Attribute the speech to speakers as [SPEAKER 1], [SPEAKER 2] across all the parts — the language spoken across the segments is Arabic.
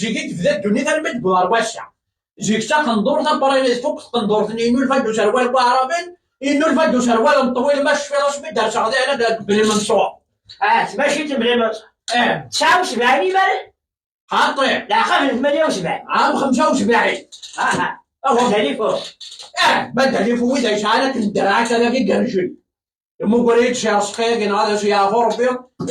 [SPEAKER 1] جيت في ذات الدنيا تلمد بوار واسع جيك تا كندور تبري فوق كندور إنو الفدو سروال بعربين إنو الفدو سروال طويل ماش في راس مدار غادي أنا بلي منصور
[SPEAKER 2] ماشي تبري تسعة وسبعين يبان
[SPEAKER 1] خاطئ
[SPEAKER 2] لا 78
[SPEAKER 1] عام 75
[SPEAKER 2] أهو تليفون
[SPEAKER 1] بدل لي فويدا شعلك الدراعة أنا في قرشي مو قريت شي صقيق هذا شي غربي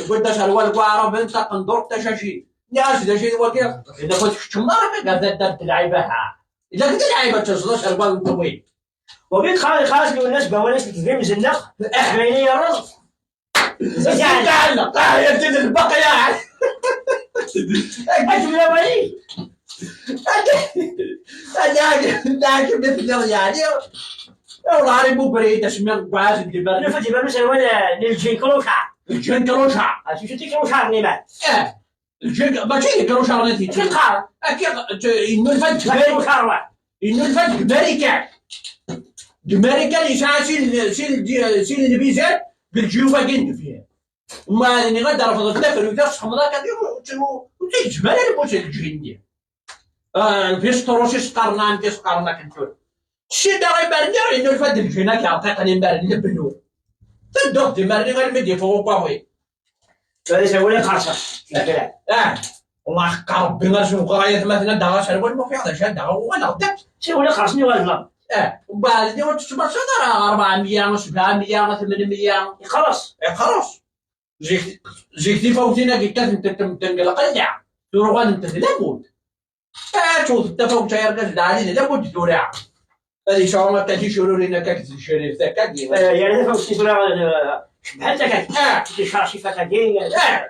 [SPEAKER 1] قلت سروال بعرب أنت كندور تشاشي ناس دا شي وكيف إذا كنت شمارك قاعد درت لعيبها إذا كنت لعيبة تصل سروال طويل
[SPEAKER 2] وقلت خلاص الناس بونس تفهم زنق احميني يا رز
[SPEAKER 1] تعلق يا سيدي البقية
[SPEAKER 2] أجل يا ولي
[SPEAKER 1] أنا مثل يعني والله مو بريد اسمه بعاز الجبال
[SPEAKER 2] نفتي بمثل ولا نلجين كروشا
[SPEAKER 1] الجن كروشا
[SPEAKER 2] شو تي كروشا نيمان
[SPEAKER 1] الجن ما شيء كروشا نتي
[SPEAKER 2] كيف قال
[SPEAKER 1] أكيد إنه الفج
[SPEAKER 2] كروشا
[SPEAKER 1] إنه الفج أمريكا أمريكا يسعى سيل البيزات بالجيوبة جند فيها ما اللي غدا رفضت لك ويتصح مراك اليوم وتيجي جبال الموت الجندي فيش تروشيش قرنان فيش قرنا كنتون شي دا غيبان إنه الفد الجينا كيعطيقني نبان نبنو تدوك تمرني غير مدي فوق باوي
[SPEAKER 2] هذا سوي خاصة
[SPEAKER 1] والله ربي غير شوف قرايه مثلا دا شنو ما في هذا شاد ولا غدا
[SPEAKER 2] سوي خاصني ولا
[SPEAKER 1] وبعد دي تشبر شنو 400 700 800
[SPEAKER 2] خلاص
[SPEAKER 1] خلاص جيتي فوتينا كي كانت تنقلق الجع تروغان انت لابد شوف التفاوت يا رجال علينا لابد تورع هذه شعور ما تجي شرور لنا كاكس الشريف ذاك
[SPEAKER 2] يعني تفوت تورع بحال تاك تشارشي فكاكين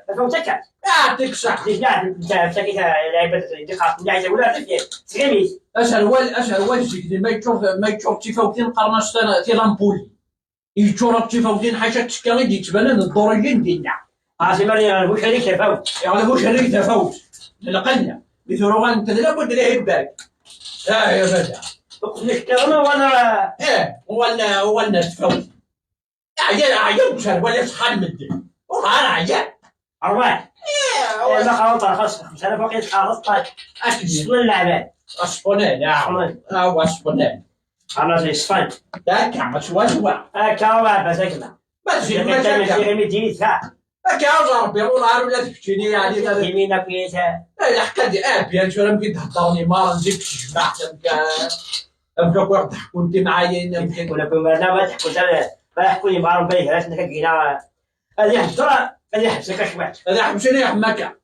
[SPEAKER 2] تفوت تاك
[SPEAKER 1] يعطيك صح
[SPEAKER 2] لا تاكي لعيبه دقات نعيشه ولا تسلمي
[SPEAKER 1] اشهر والجي ما يشوف تفاوتين قرنا سنه تيلامبولي يجورب تفاوتين حاجه تشكالي دي تبان الدورجين ديالنا
[SPEAKER 2] عاصمه واش هذيك تفاوت
[SPEAKER 1] يعني واش هذيك تفاوت لقلنا بثروغان انت لابد ليه بالك يا بدا
[SPEAKER 2] نشتغلوا ولا
[SPEAKER 1] ولا تفوت عيان مشان ولا شحال من الدين وغير عيان
[SPEAKER 2] أرواح والله خلاص خلاص أنا فوقيت خلاص طيب أكيد اللعبة
[SPEAKER 1] أسبونين أو أسبونين
[SPEAKER 2] أنا زي صفن
[SPEAKER 1] لا كعمة شوى
[SPEAKER 2] كعمة بس أكمل
[SPEAKER 1] بس
[SPEAKER 2] ما تمشي مدينة ذا
[SPEAKER 1] كعوز ربي والله ولا تفشيني يعني
[SPEAKER 2] يمينك فيها
[SPEAKER 1] لا حكا دي بيان شو يمكن تهضرني ما نجيك تشبع يمكن واحد تحكوا انت معايا يمكن
[SPEAKER 2] ولا كنا ما تحكوا ما يحكوا لي معاهم بيه لا تنكينا هذه حجرة هذه حبسك شوات
[SPEAKER 1] هذه حبسني يا حماكة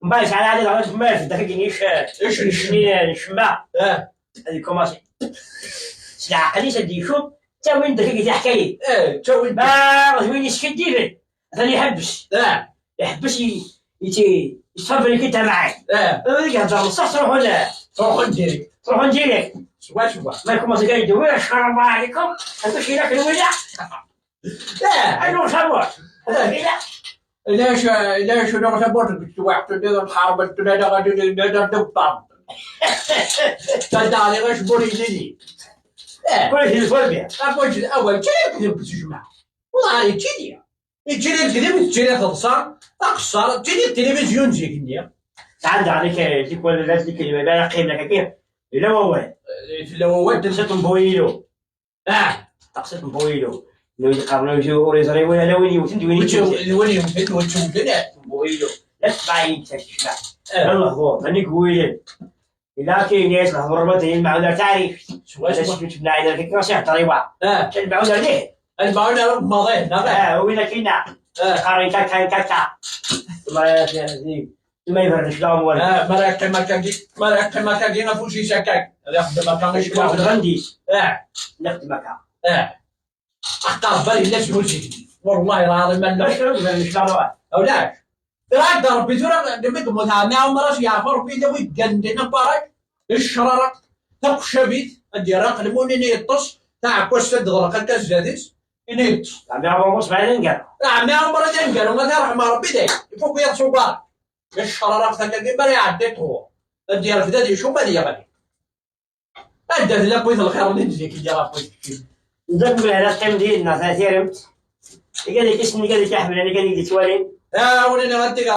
[SPEAKER 2] مبايس على هذه الغلط ما في دقيقة
[SPEAKER 1] ايش
[SPEAKER 2] نشمع هذه كوماسي سلاح قديس الديشوب تسوي انت كي تحكي
[SPEAKER 1] تسوي انت
[SPEAKER 2] وين يسكديفن ثاني يحبس يحبس يتفضل كنت معي هذيك هضر صح تروحوا نديرك
[SPEAKER 1] شوا
[SPEAKER 2] ما يكون مازال يدوي السلام عليكم انتو شي لك الولا انا صبر
[SPEAKER 1] ليش انا صبرت واحد ندير الحرب الدنيا غادي ندير دبطام تدعي غير شبوري لي
[SPEAKER 2] كل شيء فوق
[SPEAKER 1] اول شيء كذب تجمع والله يجي الكذب تجي خلصان اقصر تجي التلفزيون زي كنيا
[SPEAKER 2] تعدى عليك ديك ولا ديك اللي ما يقيم لك كيف لو تنسيت مبويلو تقصد مبويلو لو يقارنوا يجيو ريزري ولا وين يوتن
[SPEAKER 1] وين يوتن
[SPEAKER 2] مبويلو لا تبعين تشبع الله هو ماني قويل إذا كاين ناس الهضره المعونه تعريف واش جبنا على كيف نصيح طريقه المعونه ليه
[SPEAKER 1] المعونه ماضي
[SPEAKER 2] وين كاينه قاري كاكا ما يفرش لهم ولا
[SPEAKER 1] مراك ما كاين فوشي شكاك هذا ما كانش
[SPEAKER 2] غندي نخدمك
[SPEAKER 1] اختار بالي الناس يقولش والله العظيم ما
[SPEAKER 2] مش
[SPEAKER 1] اولاش راك ربي ترى دمكم متعامع ومراش يعفر في دوي جندنا بارك الشرارة تقشبيت ادير قلموني يطص تاع كوش تدغرق الكاز ينيطس
[SPEAKER 2] عم يعمروا بعدين قال
[SPEAKER 1] عم يعمروا بعدين قالوا ما ترحم ربي داك فوق يطسوا بارك الشرارة تاع بري عديت هو ادير في دادي شو بدي غادي ادى لا بغيت الخير نجيك يا ربي
[SPEAKER 2] ذاك على القيم ديالنا ثلاثه قال لك اسمي قال لك احمد انا قال لك توالين
[SPEAKER 1] ولينا غادي